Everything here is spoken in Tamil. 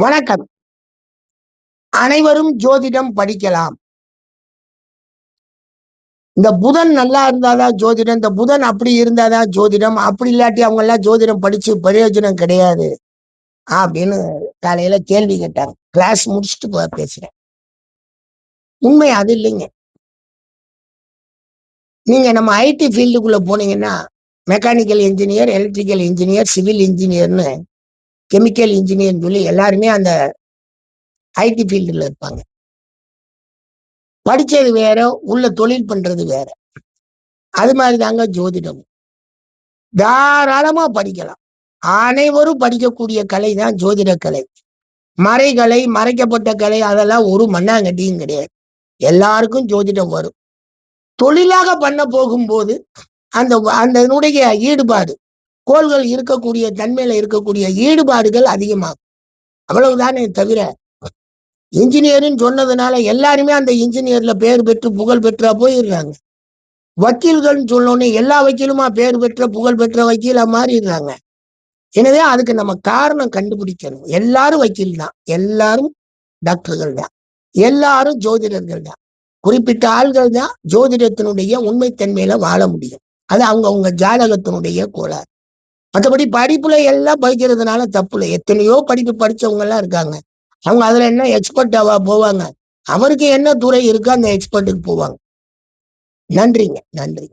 வணக்கம். அனைவரும் ஜோதிடம் படிக்கலாம். இந்த புதன் நல்லா இருந்தாதான் ஜோதிடம், இந்த புதன் அப்படி இருந்தாதான் ஜோதிடம், அப்படி இல்லாட்டி அவங்க எல்லாம் ஜோதிடம் படிச்சு பிரயோஜனம் கிடையாது அப்படின்னு காலையில கேள்வி கேட்டாங்க. கிளாஸ் முடிச்சுட்டு பேசுறேன். உண்மை அது இல்லைங்க. நீங்க நம்ம ஐடி ஃபீல்டுக்குள்ள போனீங்கன்னா mechanical engineer, electrical engineer, civil இன்ஜினியர்னு, கெமிக்கல் இன்ஜினியர்னு சொல்லி எல்லாருமே அந்த ஐடி ஃபீல்டுல இருப்பாங்க. படிச்சது வேற, உள்ள தொழில் பண்றது வேற. அது மாதிரி தாங்க ஜோதிடம். தாராளமா படிக்கலாம். அனைவரும் படிக்கக்கூடிய கலை தான் ஜோதிட கலை. மறைகலை, மறைக்கப்பட்ட கலை அதெல்லாம் ஒரு மண்ணாங்கட்டியும் கிடையாது. எல்லாருக்கும் ஜோதிடம் வரும். தொழிலாக பண்ண போகும்போது அதனுடைய ஈடுபாடு, கோள்கள் இருக்கக்கூடிய தன்மையில இருக்கக்கூடிய ஈடுபாடுகள் அதிகமாகும். அவ்வளவுதானே தவிர இன்ஜினியர்னு சொன்னதுனால எல்லாருமே அந்த இன்ஜினியர்ல பேர் பெற்று புகழ் பெற்றா போயிடுறாங்க. வக்கீல்கள்னு சொன்னோன்னே எல்லா வக்கீலுமா பேர் பெற்ற புகழ் பெற்ற வக்கீலா மாறிடுறாங்க. எனவே அதுக்கு நம்ம காரணம் கண்டுபிடிக்கணும். எல்லாரும் வக்கீல் தான், எல்லாரும் டாக்டர்கள் தான், எல்லாரும் ஜோதிடர்கள் தான். குறிப்பிட்ட ஆள்கள் தான் ஜோதிடத்தினுடைய உண்மைத்தன்மையில வாழ முடியும். அது அவங்க ஜாதகத்தினுடைய கோளாறு. மற்றபடி படிப்புல எல்லாம் படிக்கிறதுனால தப்பு இல்லை. எத்தனையோ படிப்பு படிச்சவங்க எல்லாம் இருக்காங்க. அவங்க அதுல என்ன எக்ஸ்பர்ட்டாவா போவாங்க? அவருக்கு என்ன துறை இருக்கோ அந்த எக்ஸ்பர்ட்டுக்கு போவாங்க. நன்றிங்க, நன்றி.